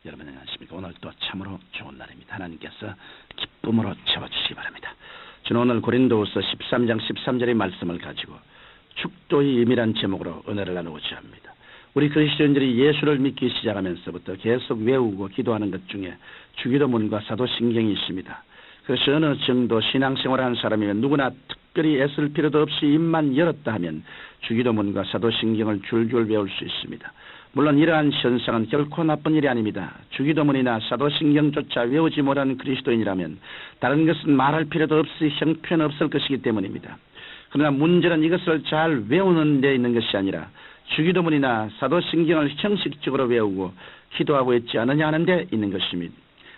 여러분 안녕하십니까? 오늘 또 참으로 좋은 날입니다. 하나님께서 기쁨으로 채워주시기 바랍니다. 저는 오늘 고린도후서 13장 13절의 말씀을 가지고 축도의 의미란 제목으로 은혜를 나누고자 합니다. 우리 그리스도인들이 예수를 믿기 시작하면서부터 계속 외우고 기도하는 것 중에 주기도문과 사도신경이 있습니다. 그래서 어느 정도 신앙생활을 하는 사람이면 누구나 특별히 애쓸 필요도 없이 입만 열었다 하면 주기도문과 사도신경을 줄줄 외울 수 있습니다. 물론 이러한 현상은 결코 나쁜 일이 아닙니다. 주기도문이나 사도신경조차 외우지 못한 그리스도인이라면 다른 것은 말할 필요도 없이 형편없을 것이기 때문입니다. 그러나 문제는 이것을 잘 외우는 데 있는 것이 아니라 주기도문이나 사도신경을 형식적으로 외우고 기도하고 있지 않느냐 하는 데 있는 것입니다.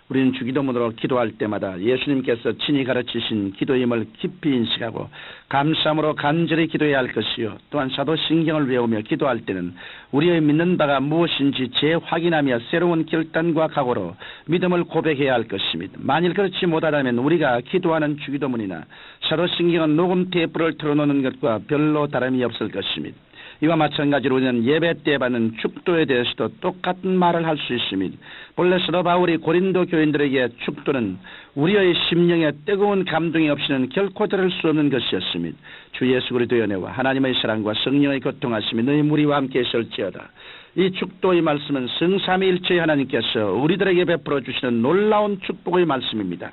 우리는 주기도문으로 기도할 때마다 예수님께서 친히 가르치신 기도임을 깊이 인식하고 감사함으로 간절히 기도해야 할 것이요, 또한 사도신경을 외우며 기도할 때는 우리의 믿는 바가 무엇인지 재확인하며 새로운 결단과 각오로 믿음을 고백해야 할 것입니다. 만일 그렇지 못하다면 우리가 기도하는 주기도문이나 사도신경은 녹음 테이프를 틀어놓는 것과 별로 다름이 없을 것입니다. 이와 마찬가지로 우리는 예배 때 받는 축도에 대해서도 똑같은 말을 할 수 있습니다. 본래 사도 바울이 고린도 교인들에게 축도는 우리의 심령에 뜨거운 감동이 없이는 결코 들을 수 없는 것이었습니다. 주 예수 그리스도의 은혜와 하나님의 사랑과 성령의 교통하심이 너희 무리와 함께 있을지어다. 이 축도의 말씀은 성삼위일체의 하나님께서 우리들에게 베풀어 주시는 놀라운 축복의 말씀입니다.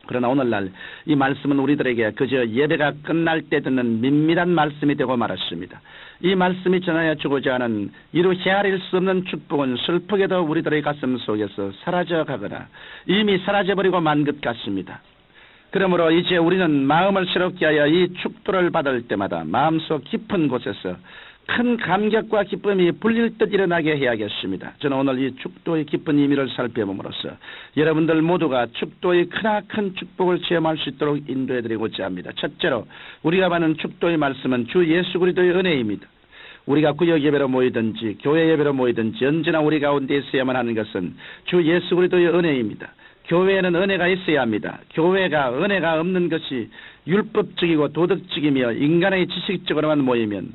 그러나 오늘날 이 말씀은 우리들에게 그저 예배가 끝날 때 듣는 민밀한 말씀이 되고 말았습니다. 이 말씀이 전하여 주고자 하는 이루 헤아릴 수 없는 축복은 슬프게도 우리들의 가슴 속에서 사라져가거나 이미 사라져버리고 만 것 같습니다. 그러므로 이제 우리는 마음을 새롭게 하여 이 축도를 받을 때마다 마음속 깊은 곳에서 큰 감격과 기쁨이 불릴 듯 일어나게 해야겠습니다. 저는 오늘 이 축도의 깊은 의미를 살펴봄으로써 여러분들 모두가 축도의 크나큰 축복을 체험할 수 있도록 인도해드리고자 합니다. 첫째로 우리가 받는 축도의 말씀은 주 예수 그리스도의 은혜입니다. 우리가 구역 예배로 모이든지 교회 예배로 모이든지 언제나 우리 가운데 있어야만 하는 것은 주 예수 그리스도의 은혜입니다. 교회에는 은혜가 있어야 합니다. 교회가 은혜가 없는 것이 율법적이고 도덕적이며 인간의 지식적으로만 모이면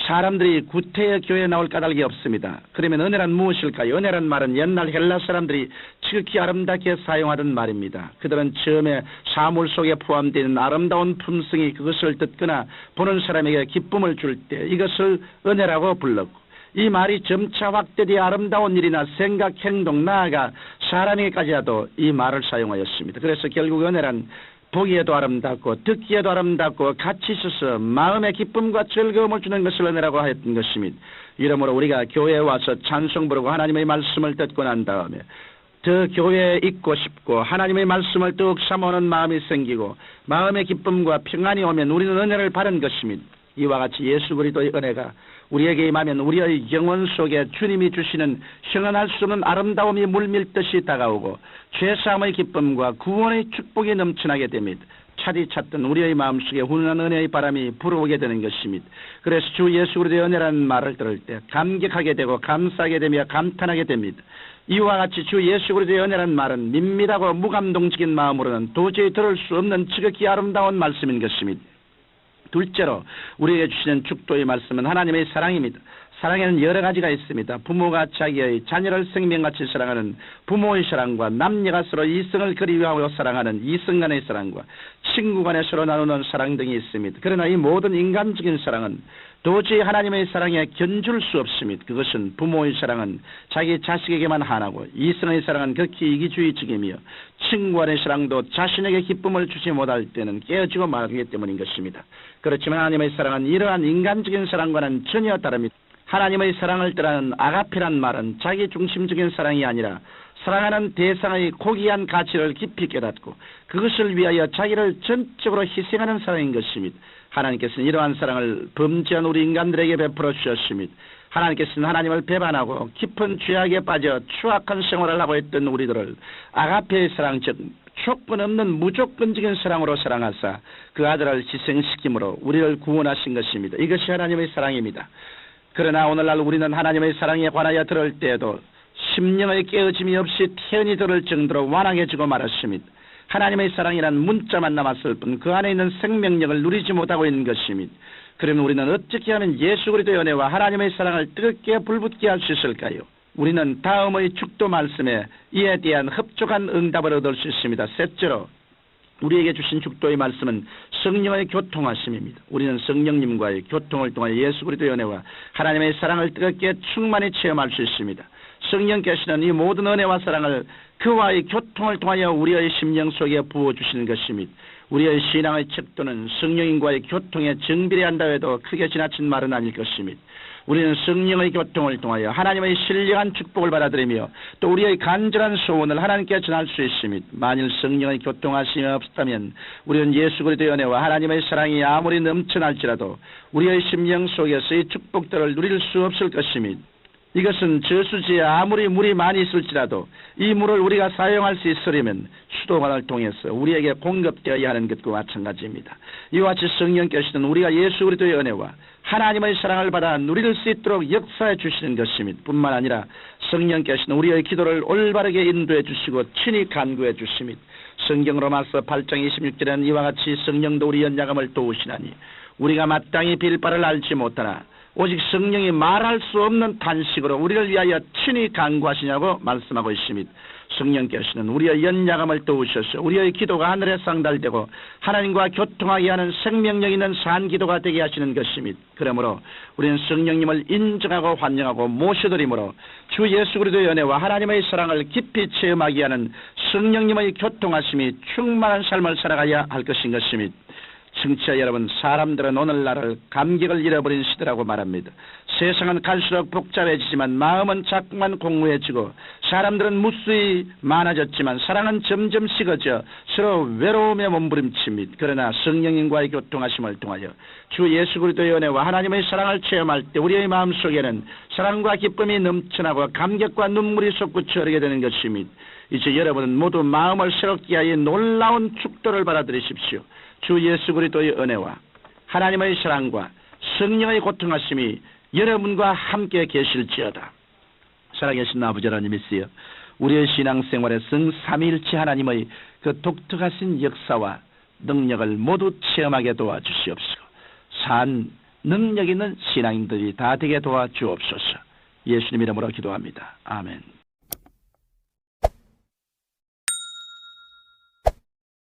사람들이 구태여 교회에 나올 까닭이 없습니다. 그러면 은혜란 무엇일까요? 은혜란 말은 옛날 헬라 사람들이 지극히 아름답게 사용하던 말입니다. 그들은 처음에 사물 속에 포함되어 있는 아름다운 품성이 그것을 듣거나 보는 사람에게 기쁨을 줄 때 이것을 은혜라고 불렀고, 이 말이 점차 확대되어 아름다운 일이나 생각, 행동, 나아가 사람에게까지도 이 말을 사용하였습니다. 그래서 결국 은혜란 보기에도 아름답고 듣기에도 아름답고 같이 있어서 마음의 기쁨과 즐거움을 주는 것을 은혜라고 하였던 것입니다. 이러므로 우리가 교회에 와서 찬송 부르고 하나님의 말씀을 듣고 난 다음에 더 교회에 있고 싶고 하나님의 말씀을 더욱 사모하는 마음이 생기고 마음의 기쁨과 평안이 오면 우리는 은혜를 받은 것입니다. 이와 같이 예수 그리스도의 은혜가 우리에게 임하면 우리의 영혼 속에 주님이 주시는 형언할 수 없는 아름다움이 물밀듯이 다가오고 죄사함의 기쁨과 구원의 축복이 넘쳐나게 됩니다. 차디 찾던 우리의 마음속에 훈훈한 은혜의 바람이 불어오게 되는 것입니다. 그래서 주 예수 그리스도의 은혜라는 말을 들을 때 감격하게 되고 감사하게 되며 감탄하게 됩니다. 이와 같이 주 예수 그리스도의 은혜라는 말은 민밀하고 무감동적인 마음으로는 도저히 들을 수 없는 지극히 아름다운 말씀인 것입니다. 둘째로 우리에게 주시는 축도의 말씀은 하나님의 사랑입니다. 사랑에는 여러 가지가 있습니다. 부모가 자기의 자녀를 생명같이 사랑하는 부모의 사랑과 남녀가 서로 이성을 그리워하고 사랑하는 이성 간의 사랑과 친구 간에 서로 나누는 사랑 등이 있습니다. 그러나 이 모든 인간적인 사랑은 도저히 하나님의 사랑에 견줄 수 없습니다. 그것은 부모의 사랑은 자기 자식에게만 한하고 이성의 사랑은 극히 이기주의적이며 친구 간의 사랑도 자신에게 기쁨을 주지 못할 때는 깨어지고 말기 때문인 것입니다. 그렇지만 하나님의 사랑은 이러한 인간적인 사랑과는 전혀 다릅니다. 하나님의 사랑을 뜻하는 아가페란 말은 자기 중심적인 사랑이 아니라 사랑하는 대상의 고귀한 가치를 깊이 깨닫고 그것을 위하여 자기를 전적으로 희생하는 사랑인 것입니다. 하나님께서는 이러한 사랑을 범죄한 우리 인간들에게 베풀어 주셨습니다. 하나님께서는 하나님을 배반하고 깊은 죄악에 빠져 추악한 생활을 하고 있던 우리들을 아가페의 사랑, 즉 조건 없는 무조건적인 사랑으로 사랑하사 그 아들을 희생시킴으로 우리를 구원하신 것입니다. 이것이 하나님의 사랑입니다. 그러나 오늘날 우리는 하나님의 사랑에 관하여 들을 때에도 심령의 깨어짐이 없이 태연히 들을 정도로 완악해지고 말았습니다. 하나님의 사랑이란 문자만 남았을 뿐 그 안에 있는 생명력을 누리지 못하고 있는 것입니다. 그러면 우리는 어떻게 하면 예수 그리스도의 은혜와 하나님의 사랑을 뜨겁게 불붙게 할 수 있을까요? 우리는 다음의 축도 말씀에 이에 대한 흡족한 응답을 얻을 수 있습니다. 셋째로 우리에게 주신 축도의 말씀은 성령의 교통하심입니다. 우리는 성령님과의 교통을 통하여 예수 그리스도의 은혜와 하나님의 사랑을 뜨겁게 충만히 체험할 수 있습니다. 성령께서는 이 모든 은혜와 사랑을 그와의 교통을 통하여 우리의 심령 속에 부어주시는 것입니다. 우리의 신앙의 척도는 성령님과의 교통에 정비례한다 해도 크게 지나친 말은 아닐 것입니다. 우리는 성령의 교통을 통하여 하나님의 신령한 축복을 받아들이며 또 우리의 간절한 소원을 하나님께 전할 수 있습니다. 만일 성령의 교통하심이 없다면 우리는 예수 그리스도의 은혜와 하나님의 사랑이 아무리 넘쳐날지라도 우리의 심령 속에서 이 축복들을 누릴 수 없을 것입니다. 이것은 저수지에 아무리 물이 많이 있을지라도 이 물을 우리가 사용할 수 있으려면 수도관을 통해서 우리에게 공급되어야 하는 것과 마찬가지입니다. 이와 같이 성령께서는 우리가 예수 그리스도의 은혜와 하나님의 사랑을 받아 누릴 수 있도록 역사해 주시는 것입니다. 뿐만 아니라 성령께서는 우리의 기도를 올바르게 인도해 주시고 친히 간구해 주십니다. 성경 로마서 8장 26절에는 이와 같이 성령도 우리 연약함을 도우시나니 우리가 마땅히 빌 바를 알지 못하나 오직 성령이 말할 수 없는 탄식으로 우리를 위하여 친히 간구하시냐고 말씀하고 있습니다. 성령께서는 우리의 연약함을 도우셔서 우리의 기도가 하늘에 상달되고 하나님과 교통하게 하는 생명력 있는 산기도가 되게 하시는 것입니다. 그러므로 우리는 성령님을 인정하고 환영하고 모셔드림으로 주 예수 그리스도의 은혜와 하나님의 사랑을 깊이 체험하게 하는 성령님의 교통하심이 충만한 삶을 살아가야 할 것인 것입니다. 청취자 여러분, 사람들은 오늘날을 감격을 잃어버린 시대라고 말합니다. 세상은 갈수록 복잡해지지만 마음은 자꾸만 공허해지고 사람들은 무수히 많아졌지만 사랑은 점점 식어져 서로 외로움에 몸부림칩니다. 그러나 성령님과의 교통하심을 통하여 주 예수 그리스도의 은혜와 하나님의 사랑을 체험할 때 우리의 마음속에는 사랑과 기쁨이 넘쳐나고 감격과 눈물이 솟구쳐 흐르게 되는 것입니다. 이제 여러분은 모두 마음을 새롭게 하여 놀라운 축도를 받아들이십시오. 주 예수 그리스도의 은혜와 하나님의 사랑과 성령의 고통하심이 여러분과 함께 계실지어다. 살아계신 아버지 하나님이시여, 우리의 신앙생활에 성삼위일체 하나님의 그 독특하신 역사와 능력을 모두 체험하게 도와주시옵시고 산 능력 있는 신앙인들이 다 되게 도와주옵소서. 예수님 이름으로 기도합니다. 아멘.